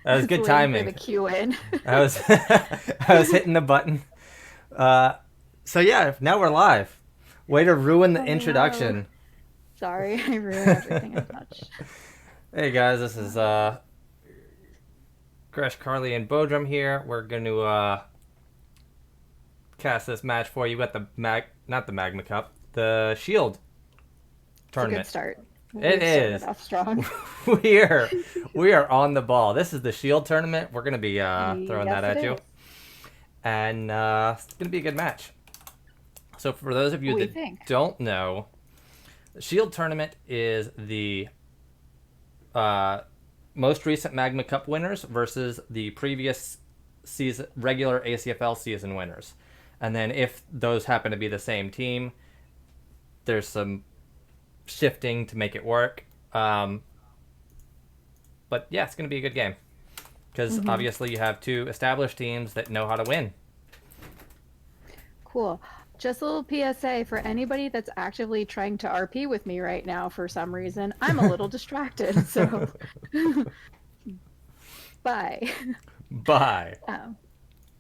That was good waiting for timing. the cue in. I was I was hitting the button. Uh, so yeah, now we're live. Way to ruin the Oh no. introduction. Sorry, I ruin everything I touch. Hey guys, this is Gresh, Carly, and Bodrum here. We're going to cast this match for you at the not the Magma Cup, the Shield It's a good tournament. start. It We've started is. off strong. we are we are on the ball. This is the Shield tournament. We're going to be throwing Yes, that it at you, is. and it's going to be a good match. So for those of you We that think. don't know, the Shield tournament is the uh, most recent Magma Cup winners versus the previous season regular ACFL season winners. And then if those happen to be the same team, there's some shifting to make it work. But yeah, it's going to be a good game because Hmm. obviously you have two established teams that know how to win. Cool. Just a little PSA for anybody that's actively trying to RP with me right now for some reason. I'm a little distracted, so bye. Bye. Um,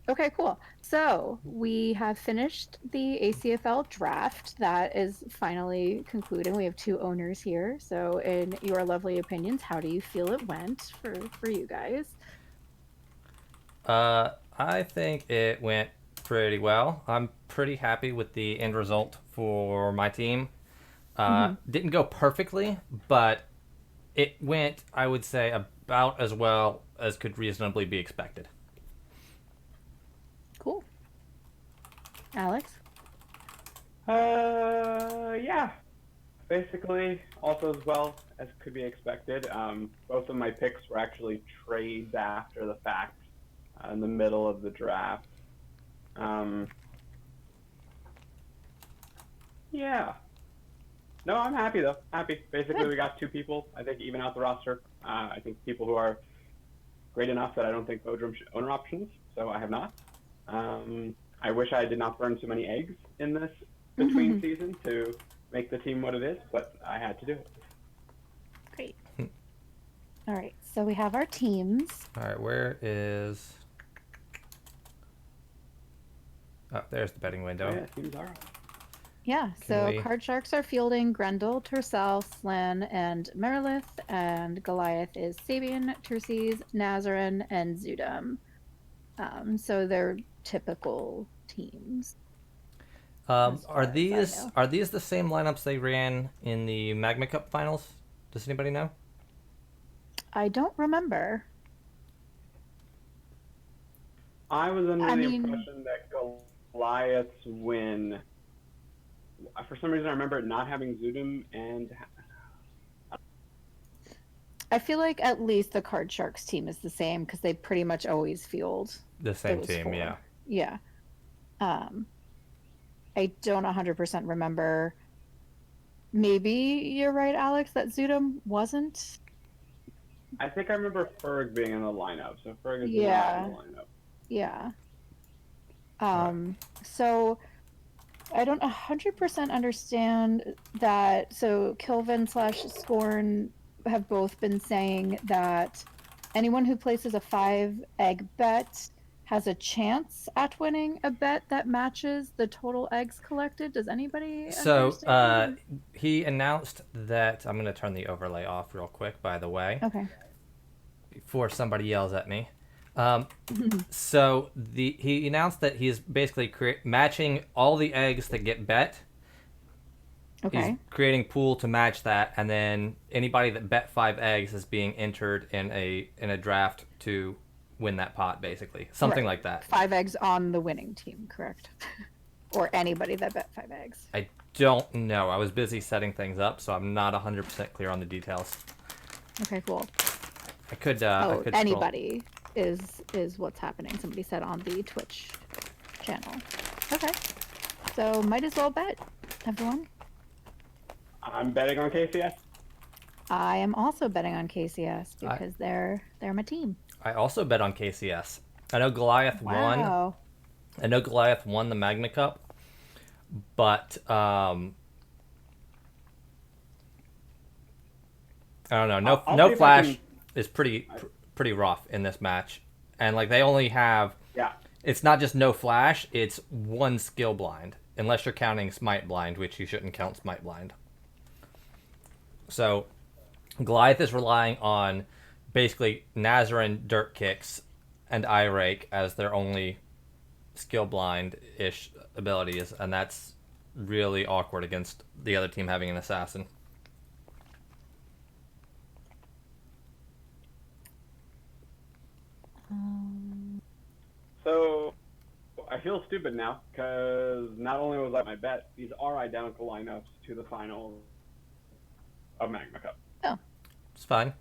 Okay, cool. So we have finished the ACFL draft. That is finally concluding. We have two owners here. So, in your lovely opinions, how do you feel it went for you guys? I think it went pretty well. I'm pretty happy with the end result for my team. Hmm. Didn't go perfectly, but it went, I would say, about as well as could reasonably be expected. Cool. Alex? Yeah. Basically, also as well as could be expected. Both of my picks were actually trades after the fact, in the middle of the draft. Um, yeah. No, I'm happy though. Happy. Basically, Good. we got two people. I think even out the roster. I think people who are great enough that I don't think Bodrum should owner options. So I have not. I wish I did not burn so many eggs in this between season to make the team what it is, but I had to do it. Great. All right. So we have our teams. All right, where is. Oh, there's the betting Oh window. yeah, teams are. Yeah. Can So we. Card Sharks are fielding Grendel, Tyrcell, Slann, and Merilith, and Goliath is Sabien, Terces, Nazerin, and Dxutim. So they're typical teams, as Are far as I these know. are these the same lineups they ran in the Magma Cup finals? Does anybody know? I don't remember. I was under I the mean, impression that Goliaths win. For some reason, I remember it not having Dxutim and I feel like at least the Card Sharks team is the same because they pretty much always field The same those team, yeah. four. Yeah. Um, I don't 100% remember. Maybe you're right, Alex, that Dxutim wasn't. I think I remember Ferg being in the lineup. So Ferg is not in the Yeah. lineup. Yeah. All right. So I don't 100% understand that. So Kilvin slash Scorn have both been saying that anyone who places a 5 egg bet has a chance at winning a bet that matches the total eggs collected. Does anybody So understand? he announced that I'm going to turn the overlay off real quick. By the way, Okay. before somebody yells at me. Um, so he announced that he's basically matching all the eggs that get bet. He's Okay. creating pool to match that, and then anybody that bet 5 eggs is being entered in a draft to win that pot, basically something Right. like that. 5 eggs on the winning team, correct? Or anybody that bet 5 eggs. I don't know. I was busy setting things up, so I'm not 100% clear on the details. Okay, cool. I Oh, could scroll. anybody is what's happening. Somebody said on the Twitch channel. Okay. So might as well bet, everyone. I'm betting on KCS. I am also betting on KCS I because they're my team. I also bet on KCS. I know Goliath won. Wow. I know Goliath won the Magma Cup, but I don't know. I'll No see if I Flash can. is pretty pretty rough in this match. And like they only have, Yeah. it's not just no flash, it's one skill blind, unless you're counting smite blind, which you shouldn't count smite blind. So Goliath is relying on basically Nazerin dirt kicks and eye rake as their only skill blind ish abilities, and that's really awkward against the other team having an assassin. So I feel stupid now because not only was that my bet, these are identical lineups to the finals of Magma Cup. Oh, It's fine.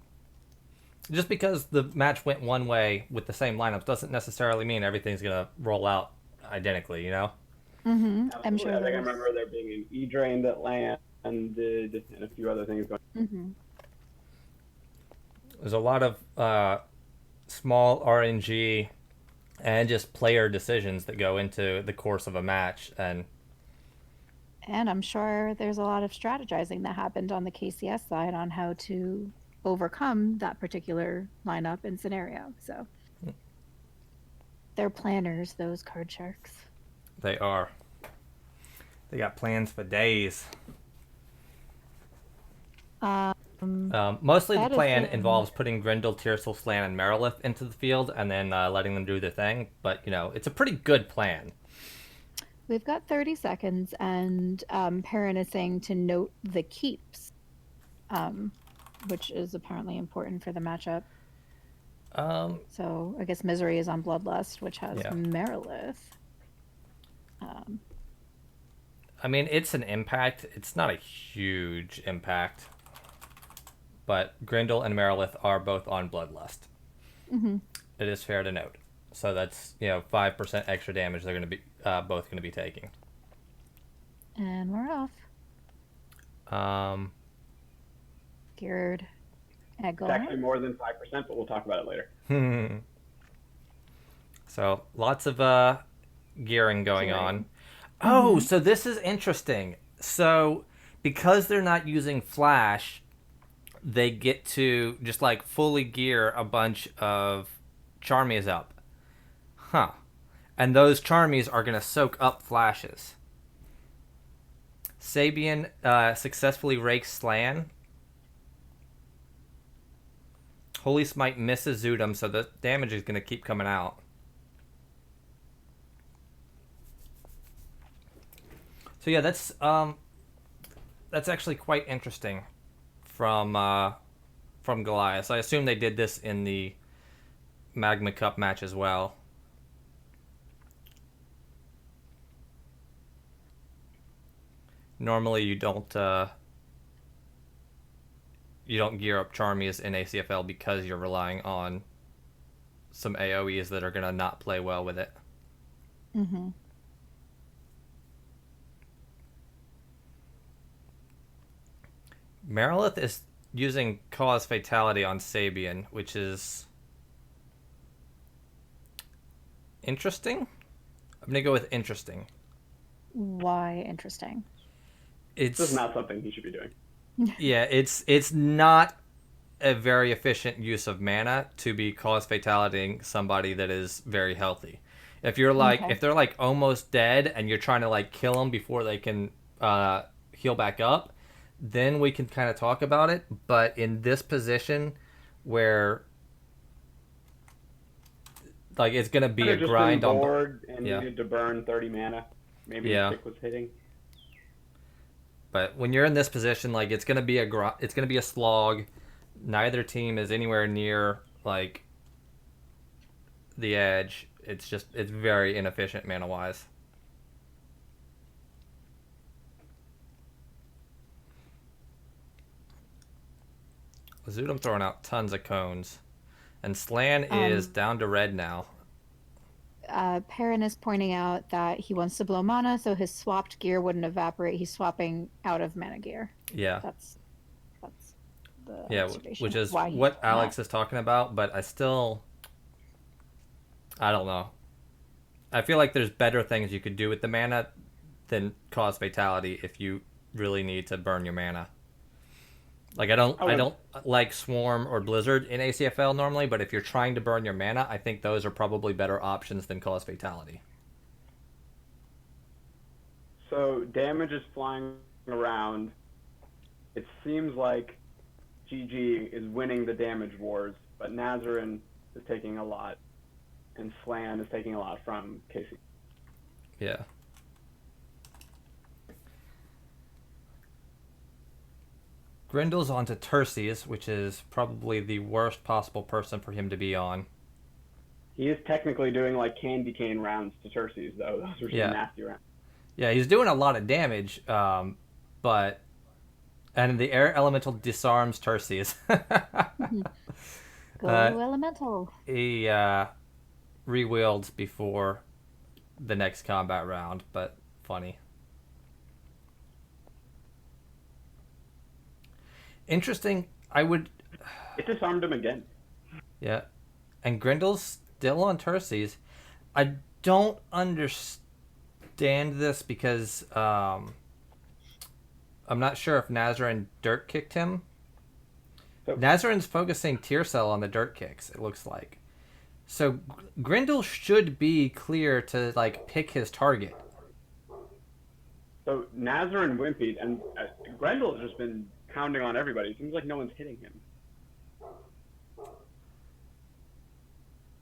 Just because the match went one way with the same lineups doesn't necessarily mean everything's gonna roll out identically, you know? I'm sure. I think I remember there being an E-Drain that landed and a few other things going. There's a lot of small RNG and just player decisions that go into the course of a match, and I'm sure there's a lot of strategizing that happened on the KCS side on how to overcome that particular lineup and scenario. So they're planners, those card sharks. they are. They got plans for days. Mostly the that is plan the- involves putting Grendel, Tyrcell, Slann, and Merilith into the field and then letting them do their thing. But, you know, it's a pretty good plan. We've got 30 seconds, and Perrin is saying to note the keeps, which is apparently important for the matchup. So I guess Misery is on Bloodlust, which has Yeah. Merilith. I mean, it's an impact. It's not a huge impact. But Grendel and Merilith are both on Bloodlust. It is fair to note. So that's, 5% extra damage they're going to be both going to be taking. And we're off. Geared at It's actually Goliath. more than 5%, but we'll talk about it later. So lots of gearing going on. Oh, so this is interesting. So because they're not using flash, they get to just like fully gear a bunch of Charmies up. Huh. And those Charmies are going to soak up flashes. Sabien successfully rakes Slann. Holy Smite misses Dxutim, so the damage is going to keep coming out. So yeah, that's actually quite interesting from Goliaths. I assume they did this in the Magma Cup match as well. Normally you don't gear up Charmies in ACFL because you're relying on some AoEs that are gonna not play well with it. Merilith is using Cause Fatality on Sabien, which is interesting. I'm gonna go with interesting. Why interesting? This is not something he should be doing. Yeah, it's not a very efficient use of mana to be Cause Fatalitying somebody that is very healthy. If you're like, Okay. if they're like almost dead and you're trying to like kill them before they can heal back up, then we can kind of talk about it. But in this position where like it's gonna be a Just grind been on bored and yeah. needed to burn 30 mana. Maybe Yeah. the stick was hitting. But when you're in this position, like it's gonna be a slog. Neither team is anywhere near like the edge. It's very inefficient mana wise. Dxutim throwing out tons of cones, and Slann is down to red now. Perrin is pointing out that he wants to blow mana, so his swapped gear wouldn't evaporate. He's swapping out of mana gear. Yeah. That's the Yeah, observation which of is why he what cannot. Alex is talking about, but I don't know. I feel like there's better things you could do with the mana than Cause Fatality if you really need to burn your mana. Like I Okay. don't like Swarm or Blizzard in ACFL normally, but if you're trying to burn your mana, I think those are probably better options than Cause Fatality. So damage is flying around. It seems like GG is winning the damage wars, but Nazerin is taking a lot, and Slann is taking a lot from KC. Yeah. Grendel's onto Terces, which is probably the worst possible person for him to be on. He is technically doing like candy cane rounds to Terces, though. Those are some Yeah. nasty rounds. Yeah, he's doing a lot of damage, but... And the air elemental disarms Terces. Go elemental. He re-wheeled before the next combat round, but funny. Interesting. It disarmed him again. Yeah. And Grendel's still on Terces. I don't understand this because I'm not sure if Nazerin dirt kicked him. So, Nazerin's focusing Tyrcell on the dirt kicks, it looks like. So Grendel should be clear to like pick his target. so Nazerin wimpied, and Grendel has just been pounding on everybody. It seems like no one's hitting him.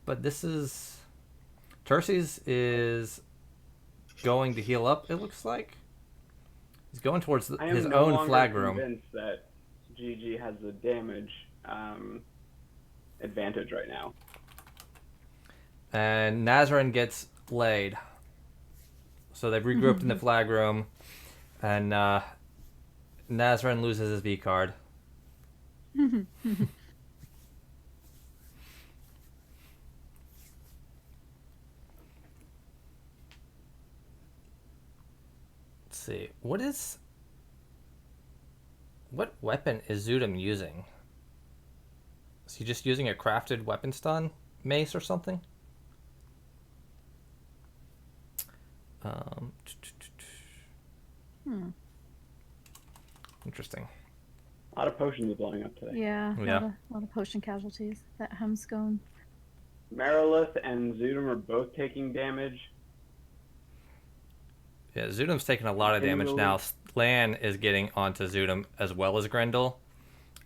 But this is... Terces is going to heal up, it looks like. He's going towards his own flag room. I am convinced that GG has the damage advantage right now. And Nazerin gets laid. So they've regrouped in the flag room. And Nazerin loses his V card. Let's see. What weapon is Dxutim using? Is he just using a crafted weapon stun? Mace or something? Interesting. A lot of potions are blowing up today. Yeah, Yeah. A lot of potion casualties. That Hemscone. Merilith and Dxutim are both taking damage. Yeah, Dxutim's taking a lot of damage now. Slann is getting onto Dxutim as well as Grendel,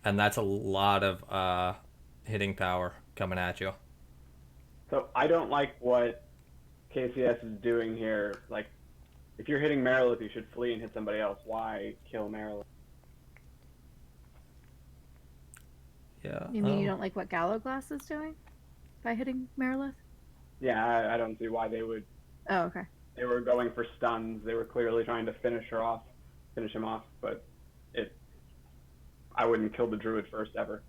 and that's a lot of hitting power coming at you. So I don't like what KCS is doing here. Like, if you're hitting Merilith, you should flee and hit somebody else. Why kill Merilith? Yeah. You mean you don't like what Gallowglass is doing by hitting Merilith? Yeah, I don't see why they would. Oh, okay. They were going for stuns. They were clearly trying to finish him off. But I wouldn't kill the druid first ever.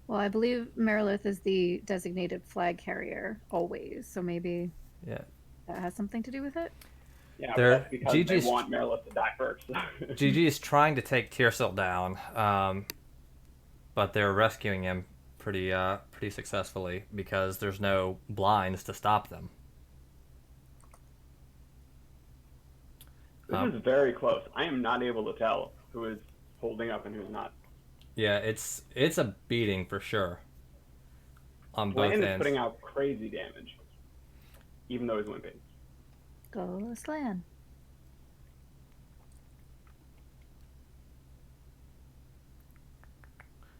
Well, I believe Merilith is the designated flag carrier always, so maybe that has something to do with it. Yeah, but that's because GG's they want Merilith to die first. GG is trying to take Tyrcell down, but they're rescuing him pretty successfully because there's no blinds to stop them. This is very close. I am not able to tell who is holding up and who's not. Yeah, it's a beating for sure. On both Slann is ends. putting out crazy damage, even though he's limping. Go Slann.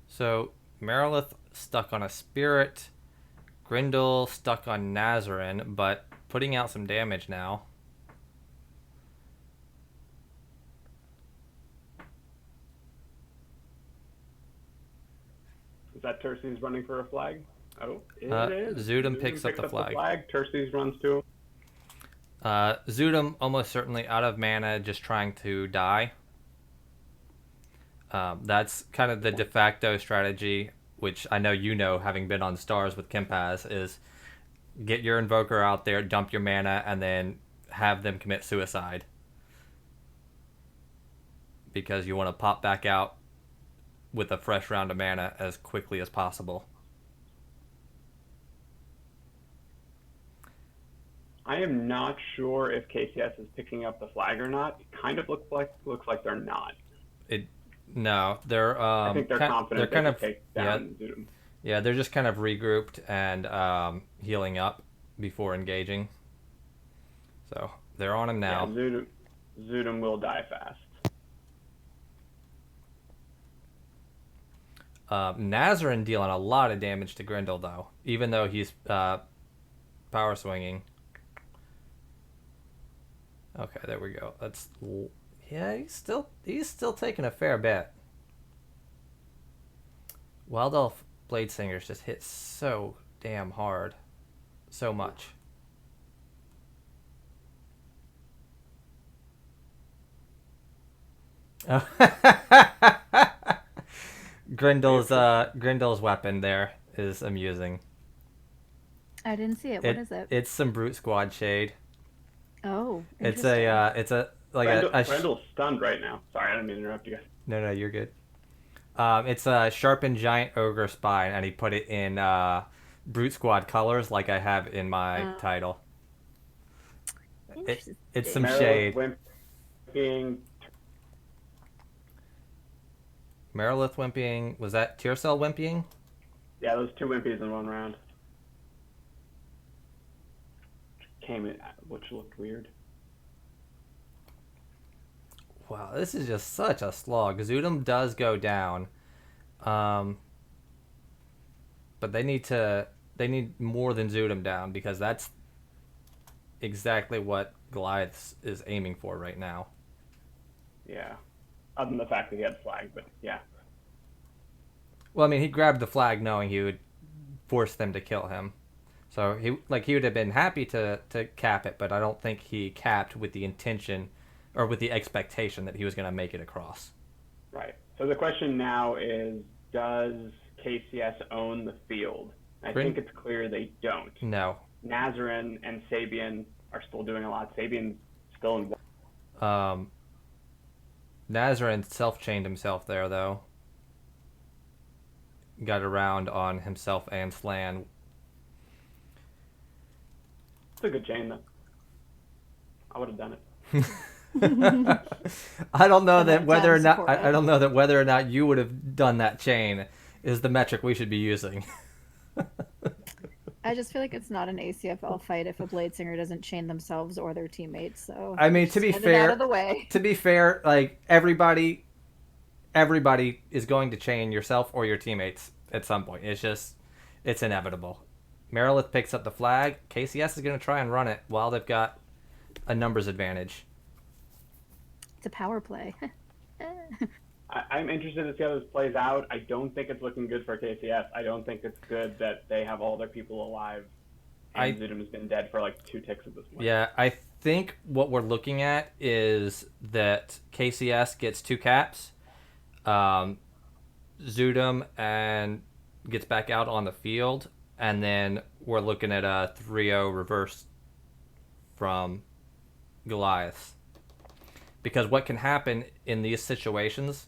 So Merilith stuck on a spirit, Grendel stuck on Nazerin, but putting out some damage now. Is that Terces running for a flag? Oh, it is. Dxutim picks up the flag. Terces runs too. Dxutim almost certainly out of mana, just trying to die. That's kind of the de facto strategy, which I know you know, having been on Stars with Kempaz, is get your Invoker out there, dump your mana, and then have them commit suicide. Because you want to pop back out with a fresh round of mana as quickly as possible. I am not sure if KCS is picking up the flag or not. It kind of looks like they're not. No, they're I think they're confident they can take yeah, down Dxutim. yeah, they're just kind of regrouped and healing up before engaging. So they're on him Yeah, now. Dxutim will die fast. Nazerin dealing a lot of damage to Grendel though, even though he's power swinging. Okay, there we go. Yeah, he's still taking a fair bit. Wild Elf Blade Singers just hit so damn hard, so much. Grendel's weapon there is amusing. I didn't see it. What is it? It's some Brute Squad shade. Oh, It's Grendel's stunned right now. Sorry, I didn't mean to interrupt you guys. No, you're good. It's a sharpened giant ogre spine, and he put it in Brute Squad colors, like I have in my title. It's some shade. Merilith wimpying. Was that Tyrcell wimpying? Yeah, those two wimpies in one round. Came in, which looked weird. Wow, this is just such a slog. Dxutim does go down, but they need more than Dxutim down, because that's exactly what Goliaths is aiming for right now. Yeah, other than the fact that he had flag, but yeah. Well, I mean, he grabbed the flag knowing he would force them to kill him, so he would have been happy to cap it, but I don't think he capped with the intention or with the expectation that he was going to make it across. Right. So the question now is, does KCS own the field? I think it's clear they don't. No. Nazerin and Sabien are still doing a lot. Sabien's still in. Nazerin self-chained himself there, though. Got around on himself and Slann. It's a good chain, though. I would have done it. I don't know that whether or not you would have done that chain is the metric we should be using. I just feel like it's not an ACFL fight if a blade singer doesn't chain themselves or their teammates. So I mean, to be fair, out of the way. To be fair, like everybody is going to chain yourself or your teammates at some point. It's inevitable. Merilith picks up the flag. KCS is going to try and run it while they've got a numbers advantage. It's a power play. I'm interested to see how this plays out. I don't think it's looking good for KCS. I don't think it's good that they have all their people alive and Dxutim has been dead for like 2 ticks at this point. Yeah, I think what we're looking at is that KCS gets 2 caps, Dxutim and gets back out on the field, and then we're looking at a 3-0 reverse from Goliaths. Because what can happen in these situations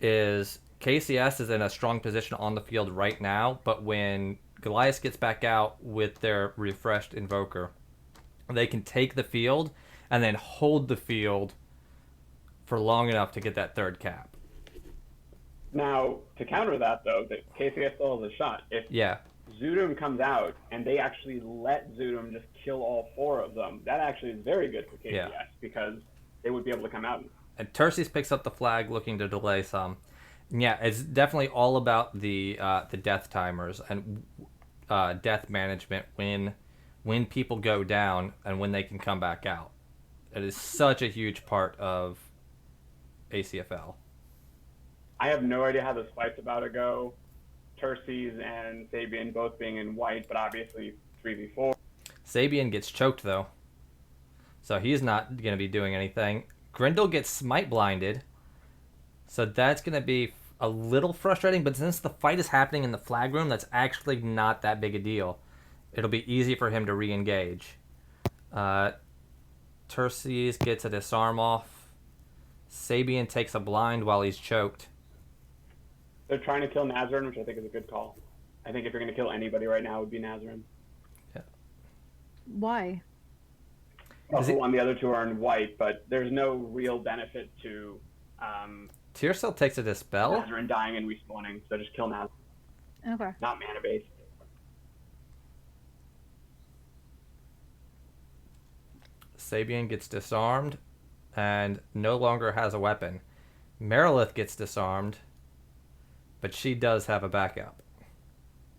is KCS is in a strong position on the field right now, but when Goliath gets back out with their refreshed Invoker, they can take the field and then hold the field for long enough to get that 3rd cap. Now, to counter that, though, the KCS still has a shot. If Dxutim comes out and they actually let Dxutim just kill all 4 of them, that actually is very good for KCS because they would be able to come out. And Terces picks up the flag, looking to delay some. Yeah, it's definitely all about the death timers and death management when people go down and when they can come back out. It is such a huge part of ACFL. I have no idea how this fight's about to go. Terces and Sabien both being in white, but obviously 3v4. Sabien gets choked, though. So he's not going to be doing anything. Grendel gets smite blinded. So that's going to be a little frustrating, but since the fight is happening in the flag room, that's actually not that big a deal. It'll be easy for him to re-engage. Terces gets a disarm off. Sabien takes a blind while he's choked. They're trying to kill Nazerin, which I think is a good call. I think if you're going to kill anybody right now, it would be Nazerin. Yeah. Why? Well, the other 2 are in white, but there's no real benefit to Tyrcell takes a Dispel. Nazerin dying and respawning, so just kill Nazerin. Okay. Not mana based. Sabien gets disarmed and no longer has a weapon. Merilith gets disarmed, but she does have a backup.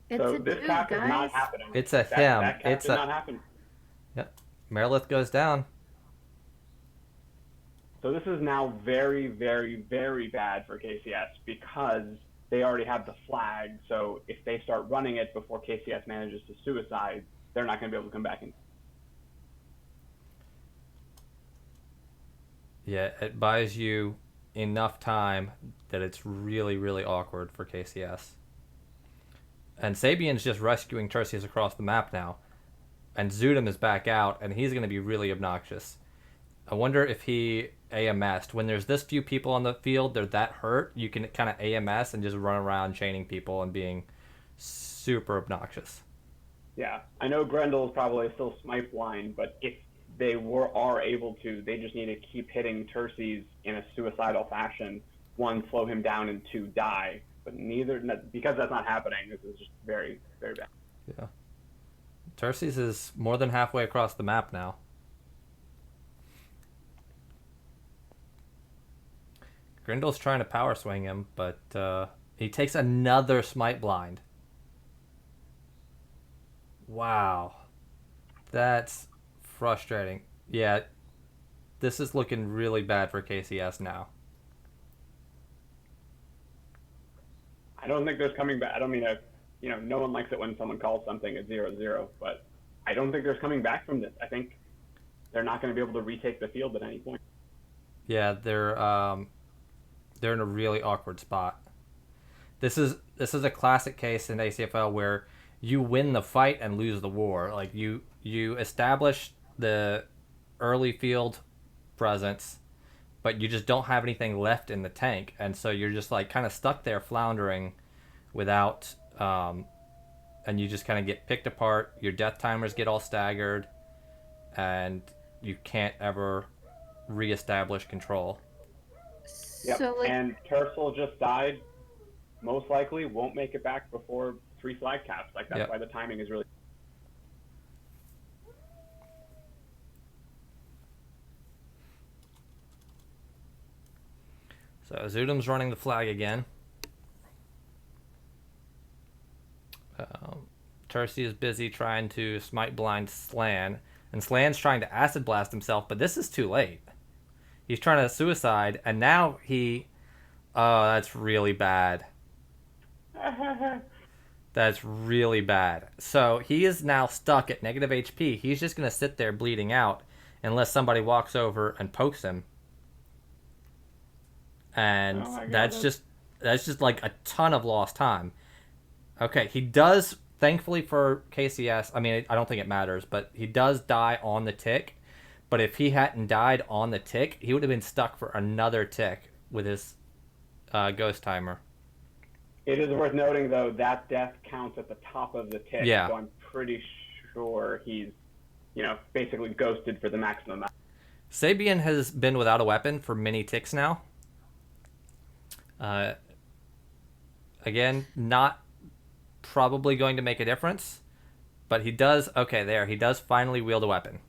It's So a this dude, cap is guys. not happening. It's a That him. cap It's did a. not happen. Yep. Merilith goes down. So this is now very, very, very bad for KCS because they already have the flag. So if they start running it before KCS manages to suicide, they're not going to be able to come back in. Yeah, it buys you enough time that it's really, really awkward for KCS. And Sabien's just rescuing Terces across the map now. And Dxutim is back out, and he's going to be really obnoxious. I wonder if he AMS'd. When there's this few people on the field, they're that hurt, you can kind of AMS and just run around chaining people and being super obnoxious. Yeah, I know Grendel is probably still smite blind, but if they are able to, they just need to keep hitting Terces in a suicidal fashion. One, slow him down, and two, die. But because that's not happening, this is just very, very bad. Yeah. Terces is more than halfway across the map now. Grendel's trying to power swing him, but he takes another smite blind. Wow. That's frustrating. Yeah, this is looking really bad for KCS now. I don't think there's coming back. I don't mean to, no one likes it when someone calls something a 0-0, but I don't think there's coming back from this. I think they're not going to be able to retake the field at any point. Yeah, they're in a really awkward spot. This is a classic case in ACFL where you win the fight and lose the war. Like you establish the early field presence, but you just don't have anything left in the tank, and so you're just like kind of stuck there floundering without and you just kind of get picked apart. Your death timers get all staggered, and you can't ever reestablish control. Yep. So, like, And Tyrcell just died. Most likely won't make it back before 3 flag caps. Like that's Yep. why the timing is really. So Dxutim's running the flag again. Terces is busy trying to smite blind Slann, and Slann's trying to acid blast himself, but this is too late. He's trying to suicide, and now he... Oh, that's really bad. That's really bad. So he is now stuck at negative HP. He's just going to sit there bleeding out unless somebody walks over and pokes him. And that's just like a ton of lost time. Okay, he does, thankfully for KCS, I mean, I don't think it matters, but he does die on the tick. But if he hadn't died on the tick, he would have been stuck for another tick with his ghost timer. It is worth noting, though, that death counts at the top of the tick. Yeah. So I'm pretty sure he's, basically ghosted for the maximum amount. Sabien has been without a weapon for many ticks now. Again, not probably going to make a difference, but he does. Okay, there. He does finally wield a weapon.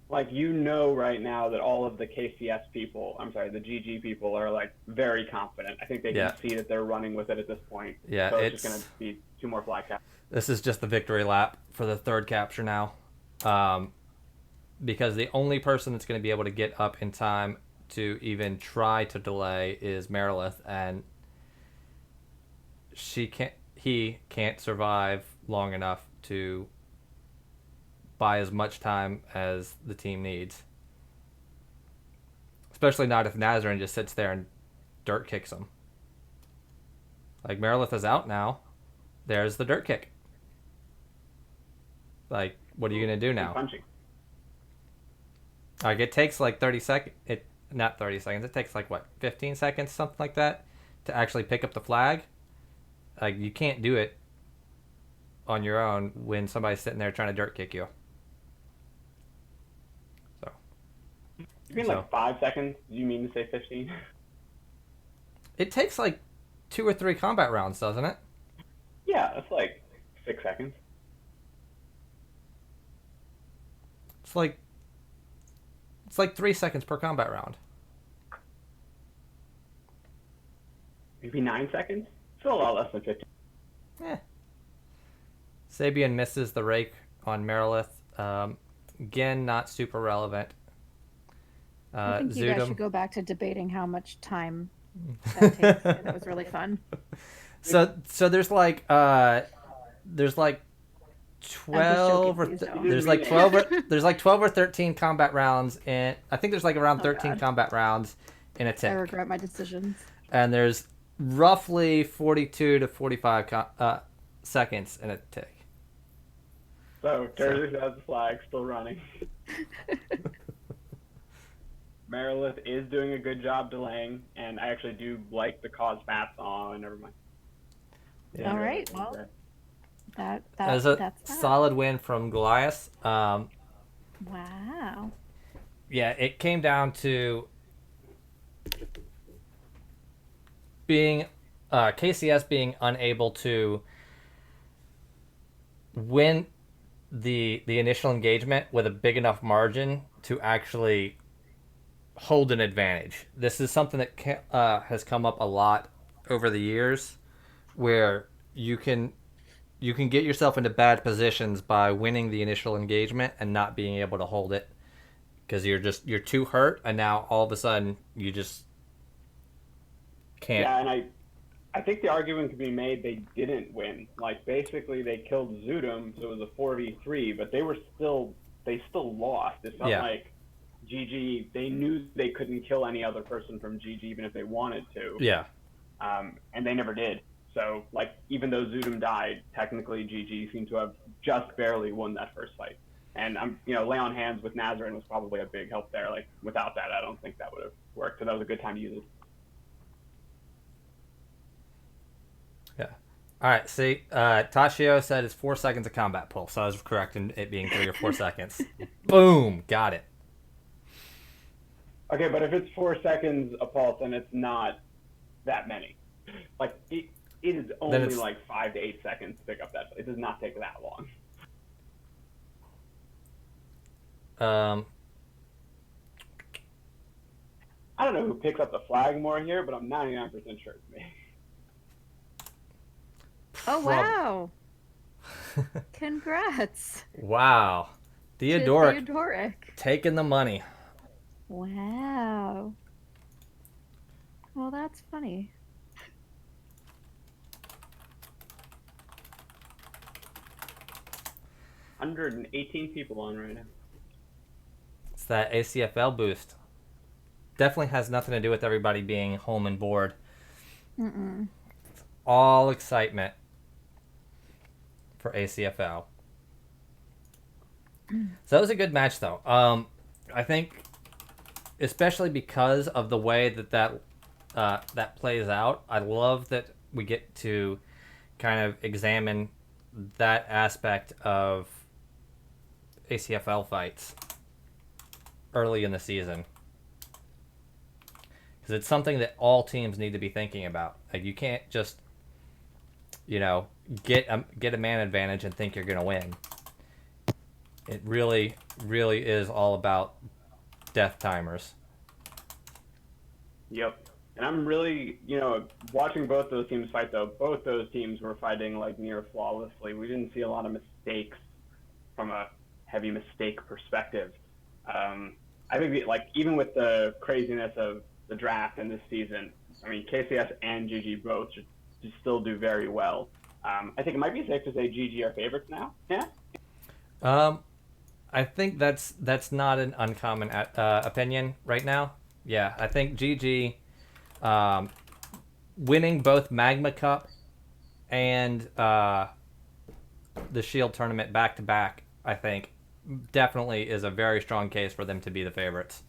Like, right now that all of the KCS people, the GG people are, very confident. I think they can see that they're running with it at this point. Yeah, so it's just going to be 2 more flag caps. This is just the victory lap for the third capture now. Because the only person that's going to be able to get up in time to even try to delay is Merilith, and he can't survive long enough to buy as much time as the team needs. Especially not if Nazerin just sits there and dirt kicks him. Like, Merilith is out now. There's the dirt kick. Like, what are you going to do now? Punching. Like, it takes like 30 seconds. Not 30 seconds. It takes 15 seconds, something like that, to actually pick up the flag. Like, you can't do it on your own when somebody's sitting there trying to dirt kick you. So. You mean So- like 5 seconds? Do you mean to say 15? It takes like 2 or 3 combat rounds, doesn't it? Yeah, that's like 6 seconds. It's like 3 seconds per combat round. Maybe 9 seconds? Still a lot less than 15. Eh. Sabien misses the rake on Merilith. Again, not super relevant. I think you guys Dxutim. should go back to debating how much time that takes. That was really fun. So there's like 12 or please don't. there's like 12 or there's like 12 or 13 combat rounds, and I think there's like around Oh, 13 God. combat rounds in a I tick. regret my decisions. And there's roughly 42 to 45 seconds in a tick. So, Terces has the flag still running. Merilith is doing a good job delaying, and I actually do like the cause maps on. Never mind. Yeah. All right, well, that's a that. solid win from Goliaths. Wow. Yeah, it came down to being KCS being unable to win the initial engagement with a big enough margin to actually hold an advantage. This is something that has come up a lot over the years, where you can get yourself into bad positions by winning the initial engagement and not being able to hold it because you're too hurt, and now all of a sudden you just can't. Yeah, and I think the argument could be made they didn't win. Like, basically they killed Dxutim, so it was a 4v3, but they still lost. It's not like GG, they knew they couldn't kill any other person from GG even if they wanted to. Yeah. And they never did. So, like, even though Dxutim died, technically GG seemed to have just barely won that first fight. And lay on hands with Nazerin was probably a big help there. Like, without that, I don't think that would have worked. So that was a good time to use it. Yeah. All right. See, Tachio said it's 4 seconds of combat pull, so I was correct in it being 3 or 4 seconds. Boom, got it. Okay, but if it's 4 seconds a pulse, then it's not that many. Like, it is only like 5 to 8 seconds to pick up that. It does not take that long. I don't know who picks up the flag more here, but I'm 99% sure it's me. Oh, wow. Congrats. Wow. Theodoric taking the money. Wow. Well, that's funny. $118 people on right now. It's that ACFL boost. Definitely has nothing to do with everybody being home and bored. Mm-mm. It's all excitement for ACFL. So that was a good match, though. I think, especially because of the way that plays out, I love that we get to kind of examine that aspect of ACFL fights early in the season, because it's something that all teams need to be thinking about. Like, you can't just get a man advantage and think you're gonna win. It really is all about death timers. Yep. And I'm really, watching both those teams fight, though. Both those teams were fighting like near flawlessly. We didn't see a lot of mistakes from a heavy mistake perspective. I think even with the craziness of the draft in this season, I mean, KCS and GG both should still do very well. I think it might be safe to say GG are favorites now. Yeah. I think that's not an uncommon opinion right now. Yeah, I think GG winning both Magma Cup and the Shield tournament back to back, I think, definitely is a very strong case for them to be the favorites.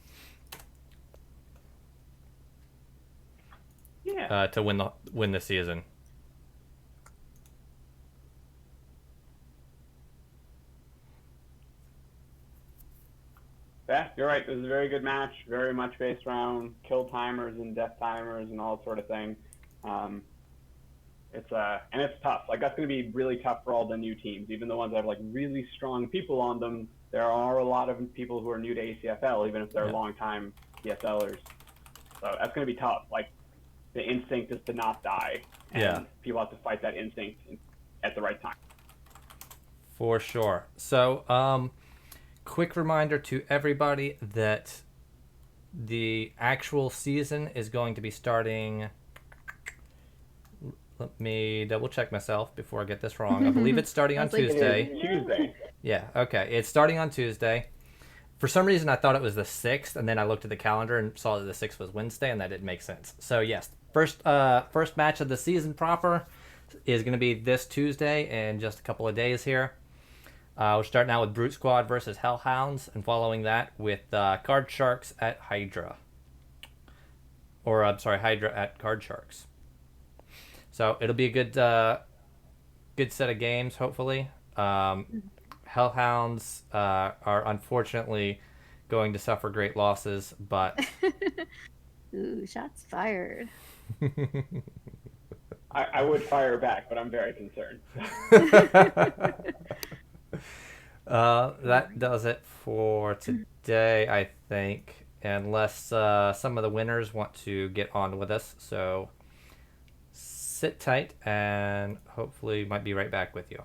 Yeah. To win the season. Yeah, you're right. It was a very good match, very much based around kill timers and death timers and all sort of thing. Um, and it's tough. Like that's going to be really tough for all the new teams, even the ones that have like really strong people on them. There are a lot of people who are new to ACFL, even if they're long-time PSLers. So that's going to be tough. Like the instinct is to not die, and people have to fight that instinct at the right time. For sure. So, quick reminder to everybody that the actual season is going to be starting. Let me double check myself before I get this wrong. I believe it's starting on Tuesday. Tuesday. Yeah, okay. It's starting on Tuesday. For some reason, I thought it was the 6th, and then I looked at the calendar and saw that the 6th was Wednesday, and that didn't make sense. So, yes, first match of the season proper is going to be this Tuesday in just a couple of days here. We're starting out with Brute Squad versus Hellhounds, and following that with Card Sharks at Hydra. Or, I'm sorry, Hydra at Card Sharks. So, it'll be a good set of games, hopefully. Hellhounds are unfortunately going to suffer great losses, but Ooh, shots fired. I would fire back, but I'm very concerned. That does it for today, I think, unless some of the winners want to get on with us. So sit tight, and hopefully might be right back with you.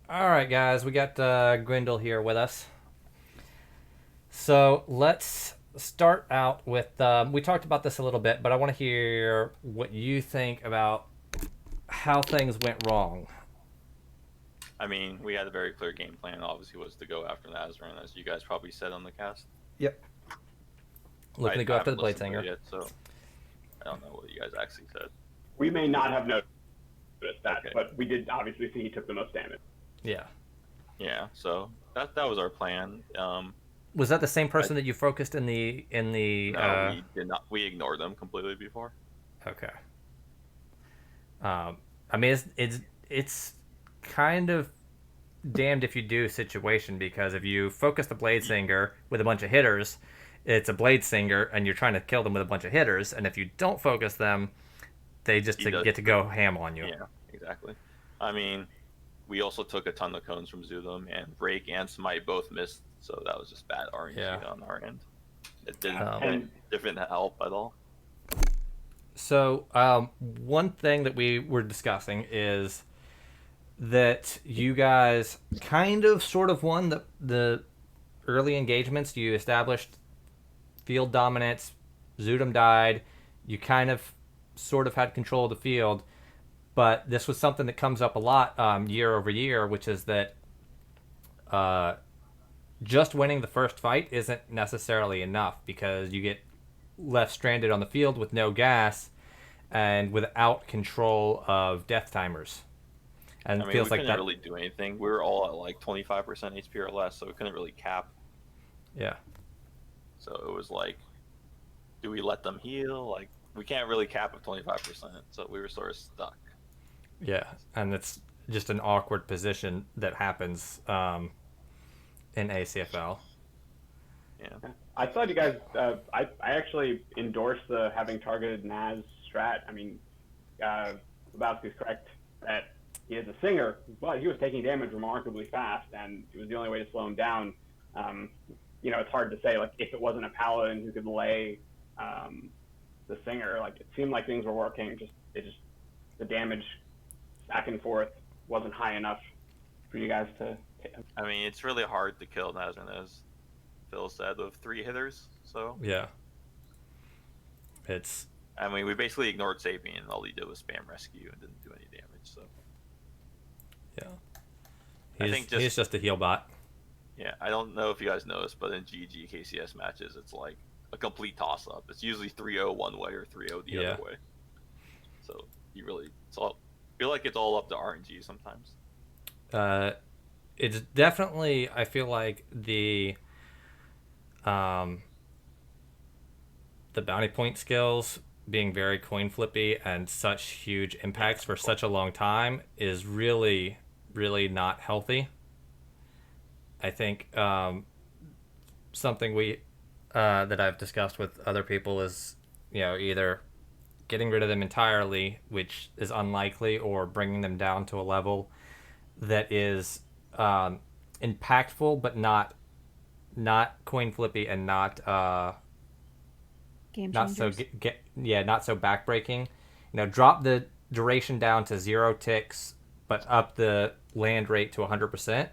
All right, guys, we got Grendel here with us. So let's start out with. We talked about this a little bit, but I want to hear what you think about how things went wrong. I mean, we had a very clear game plan. Obviously, was to go after Nazerin, as you guys probably said on the cast. Yep. Looking to go after the Blade Singer. Yet, so I don't know what you guys actually said. We may not have noticed that, Okay. but we did obviously see he took the most damage. Yeah. Yeah, so that was our plan. Was that the same person that you focused in the No, we did not. We ignored them completely before. Okay. I mean, it's kind of damned if you do situation, because if you focus the Blade Singer with a bunch of hitters, it's a Blade Singer, and you're trying to kill them with a bunch of hitters. And if you don't focus them, they just get to go ham on you. Yeah, exactly. I mean, we also took a ton of cones from Dxutim, and Break and Smite both missed, so that was just bad RNG on our end. It didn't help at all. So, one thing that we were discussing is that you guys kind of sort of won the early engagements. You established field dominance. Dxutim died. You kind of sort of had control of the field. But this was something that comes up a lot year over year, which is that just winning the first fight isn't necessarily enough, because you get left stranded on the field with no gas and without control of death timers. And I mean, it feels we like couldn't really do anything. We were all at like 25% HP or less, so we couldn't really cap. Yeah. So it was like, do we let them heal? Like, we can't really cap at 25%, so we were sort of stuck. Yeah, and it's just an awkward position that happens in ACFL. Yeah. I thought you guys. I actually endorsed the having targeted Naz strat. I mean, Lebowski's correct that he is a singer, but he was taking damage remarkably fast, and it was the only way to slow him down. It's hard to say, like, if it wasn't a paladin who could lay the singer, like, it seemed like things were working. The damage back and forth wasn't high enough for you guys to. I mean, it's really hard to kill Nazerin, as Phil said, with 3 hitters. So Yeah. I mean, we basically ignored Sabien, and all he did was spam rescue and didn't do any damage. So yeah, he's just a heal bot. Yeah, I don't know if you guys noticed, but in GG KCS matches, it's like a complete toss-up. It's usually 3-0 one way or 3-0 the other way. So feel like it's all up to RNG sometimes. It's definitely, I feel like the bounty point skills being very coin flippy and such huge impacts for such a long time is really, really not healthy. I think something that I've discussed with other people is, either getting rid of them entirely, which is unlikely, or bringing them down to a level that is impactful but not coin flippy and not Game not so changers. not so backbreaking. Drop the duration down to 0 ticks, but up the land rate to 100%.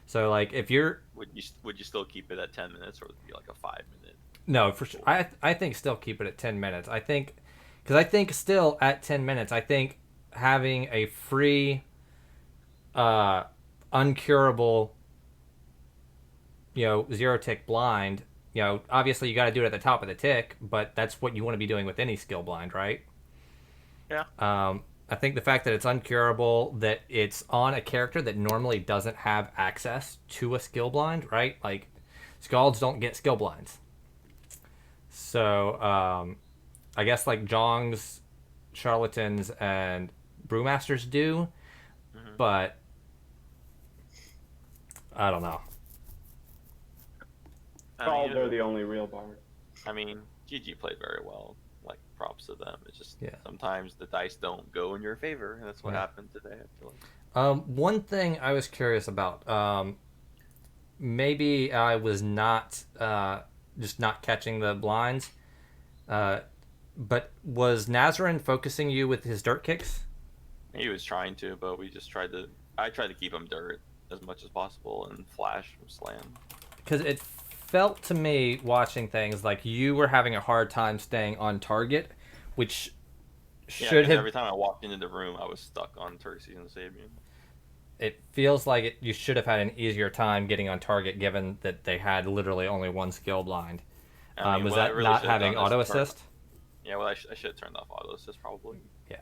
So, like, if you're would you still keep it at 10 minutes, or would it be like a 5-minute? No, for sure. I think still keep it at 10 minutes. I think still at 10 minutes, I think having a free uncurable 0 tick blind, obviously you got to do it at the top of the tick, but that's what you want to be doing with any skill blind, right? Yeah. I think the fact that it's uncurable, that it's on a character that normally doesn't have access to a skill blind, right? Like, Scalds don't get skill blinds. So, I guess, like, Jongs, Charlatans, and Brewmasters do, but I don't know. Scalds are the only real bard. I mean, GG played very well. Like, props to them. It's just Yeah. sometimes the dice don't go in your favor, and that's what happened today, I feel like. One thing I was curious about, maybe I was not just not catching the blinds, but was Nazerin focusing you with his dirt kicks? He was trying to, but I tried to keep him dirt. as much as possible and flash from Slann. Because it felt to me, watching things, like you were having a hard time staying on target, which Yeah, should 'cause have... every time I walked into the room, I was stuck on Terces and Sabien. It feels like you should have had an easier time getting on target, given that they had literally only one skill blind. I mean, Was what I that really not should have having done is auto turn- assist? Yeah, well, I should have turned off auto assist probably. Yeah.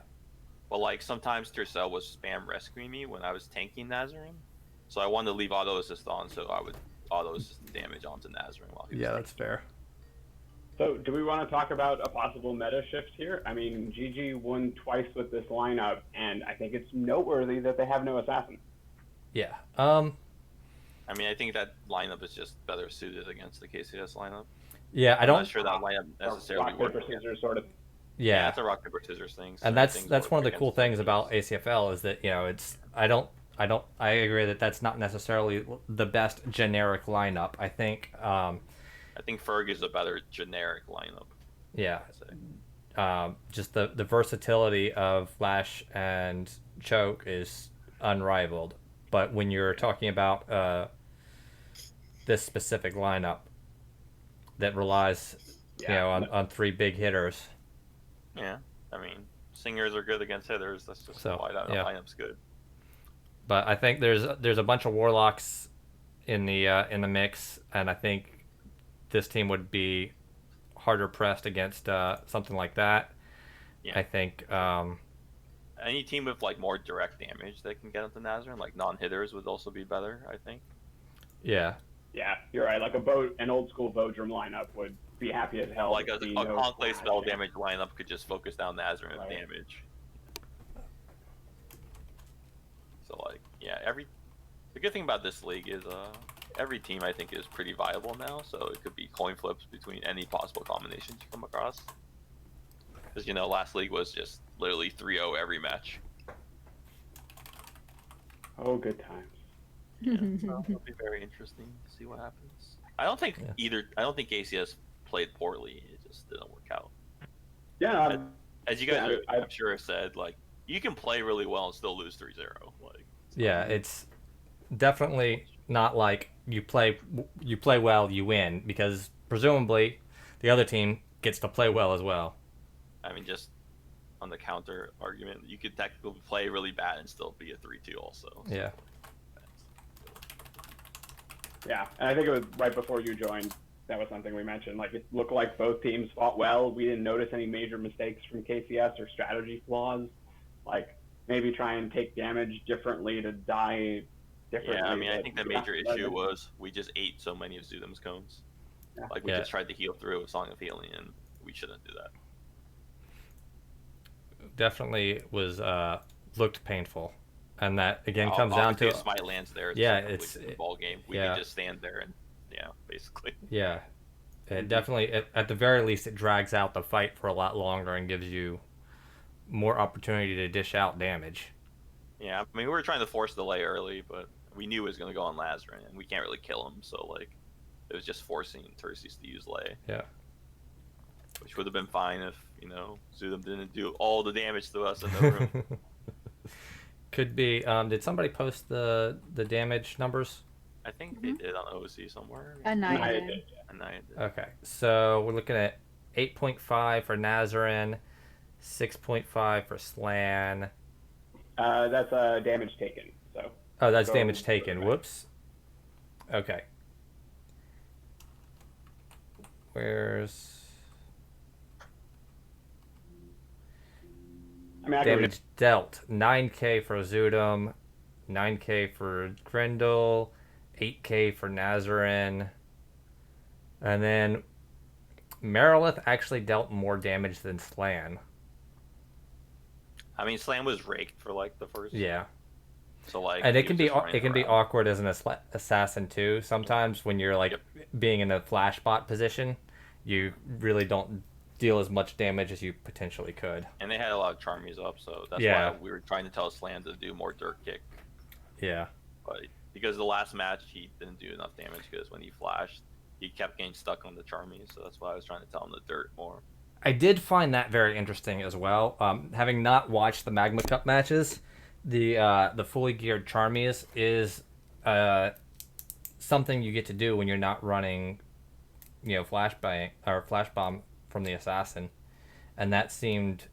But like sometimes Tyrcell was spam rescuing me when I was tanking Nazerin, so I wanted to leave auto assist on so I would auto assist damage onto Nazerin while he was Yeah, tanking. that's fair. So, do we want to talk about a possible meta shift here? I mean, GG won twice with this lineup, and I think it's noteworthy that they have no assassin. Yeah. I mean, I think that lineup is just better suited against the KCS lineup. Yeah, I'm not sure that lineup necessarily rock, paper, works. scissors sort of. Yeah. It's a rock paper scissors thing. And that's one of the cool things about ACFL is that, you know, it's I agree that that's not necessarily the best generic lineup. I think I think Ferg is a better generic lineup. yeah. I'd say. Just the versatility of Flash and Choke is unrivaled. But when you're talking about this specific lineup that relies, on three big hitters. Yeah, I mean, singers are good against hitters. That's just why that lineup's good. But I think there's a bunch of warlocks in the mix, and I think this team would be harder pressed against something like that. Yeah. I think any team with like more direct damage that can get into Nazerin, like non-hitters, would also be better. I think. Yeah. Yeah, you're right. Like an old school Bodrum lineup would be happy as hell. Like a Conclave spell damage lineup could just focus down Nazerin with damage. So like, yeah, the good thing about this league is every team I think is pretty viable now. So it could be coin flips between any possible combinations you come across. Because last league was just literally 3-0 every match. Oh, good times. Yeah, so it'll be very interesting to see what happens. I don't think ACS played poorly. It just didn't work out. Yeah. As you guys I'm sure have said, like, you can play really well and still lose 3-0. Like, it's definitely not like you play well, you win, because presumably the other team gets to play well as well. I mean, just on the counter argument, you could technically play really bad and still be a 3-2 also. So. Yeah. Yeah, and I think it was right before you joined. That was something we mentioned. Like, it looked like both teams fought well. We didn't notice any major mistakes from KCS or strategy flaws. Like, maybe try and take damage differently to die differently. Yeah, I mean, I think the major issue was we just ate so many of Dxutim's cones. Yeah. Like, we just tried to heal through a Song of Healing, and we shouldn't do that. Definitely was looked painful. And that again comes down to Smite lands there. It's the ball game. We can just stand there and basically. Yeah, it definitely at the very least it drags out the fight for a lot longer and gives you more opportunity to dish out damage. Yeah, I mean we were trying to force delay early, but we knew it was going to go on Nazerin, and we can't really kill him, so like it was just forcing Terces to use lay. Yeah. Which would have been fine if Dxutim didn't do all the damage to us in the room. Could be. Did somebody post the damage numbers? I think they did on OC somewhere. Annihilated. Okay, so we're looking at 8.5 for Nazerin, 6.5 for Slann. That's damage taken. So. Oh, that's damage taken. Right. Whoops. Okay. Where's damage dealt? 9k for Dxutim, 9k for Grendel, 8k for Nazerin, and then Merilith actually dealt more damage than Slann. I mean, Slann was raked for like the first. Yeah. So like, and it can be awkward as an assassin too. Sometimes when you're like being in a flash bot position, you really don't deal as much damage as you potentially could. And they had a lot of charmies up, so that's why we were trying to tell Slann to do more dirt kick. Yeah. But because the last match he didn't do enough damage, because when he flashed, he kept getting stuck on the charmies, so that's why I was trying to tell him the dirt more. I did find that very interesting as well. Having not watched the Magma Cup matches, the fully geared charmies is something you get to do when you're not running, flashbang or flash bomb from the assassin, and that seemed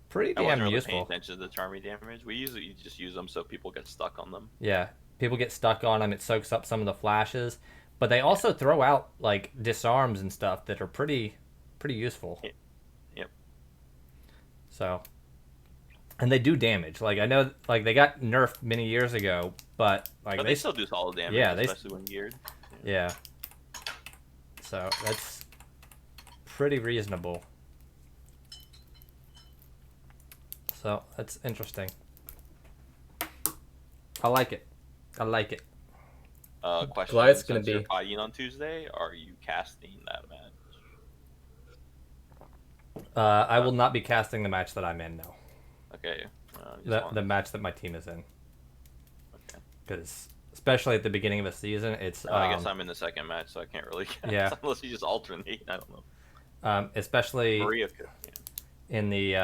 pretty I wasn't damn really useful. paying attention to the charming damage. We usually just use them so people get stuck on them. Yeah, people get stuck on them. It soaks up some of the flashes, but they also throw out like disarms and stuff that are pretty useful. Yep. So, and they do damage. Like I know, like they got nerfed many years ago, but like But they still do solid damage, Yeah, especially when geared. yeah. So that's pretty reasonable. So that's interesting. I like it. I like it. Question: Goliath's gonna since you're be- fighting on Tuesday, are you casting that match? I will not be casting the match that I'm in, no. Okay. The match that my team is in. Okay. Because, especially at the beginning of a season, it's... I guess I'm in the second match, so I can't really cast Yeah. unless you just alternate. I don't know. Especially Maria could. Yeah. in the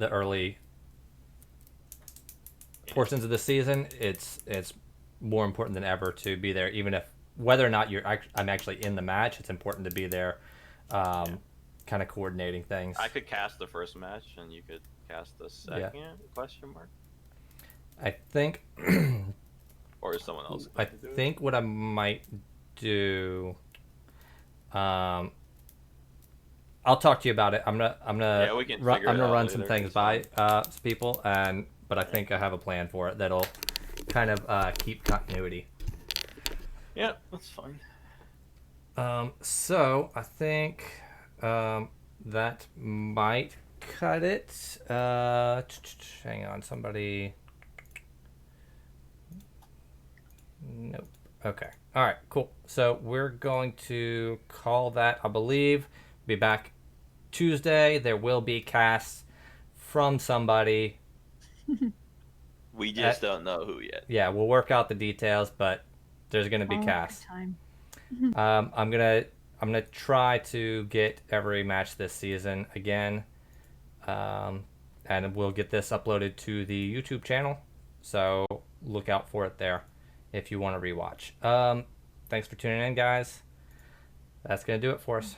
early portions of the season, it's more important than ever to be there, even if whether or not I'm actually in the match. It's important to be there, kind of coordinating things. I could cast the first match, and you could cast the second? Question mark. I think. Or is someone else? I think what I might do. I'll talk to you about it. I'm gonna we can run, figure I'm it gonna out run some later, things it's by some people, but I think I have a plan for it that'll kind of keep continuity. Yeah, that's fine. So I think that might cut it. Hang on, somebody. Nope. Okay. All right. Cool. So we're going to call that, I believe. Be back Tuesday. There will be casts from somebody. We just don't know who yet. Yeah, we'll work out the details, but there's going to be Oh, casts. good time. I'm gonna try to get every match this season again, and we'll get this uploaded to the YouTube channel. So look out for it there if you want to rewatch. Thanks for tuning in, guys. That's gonna do it for us.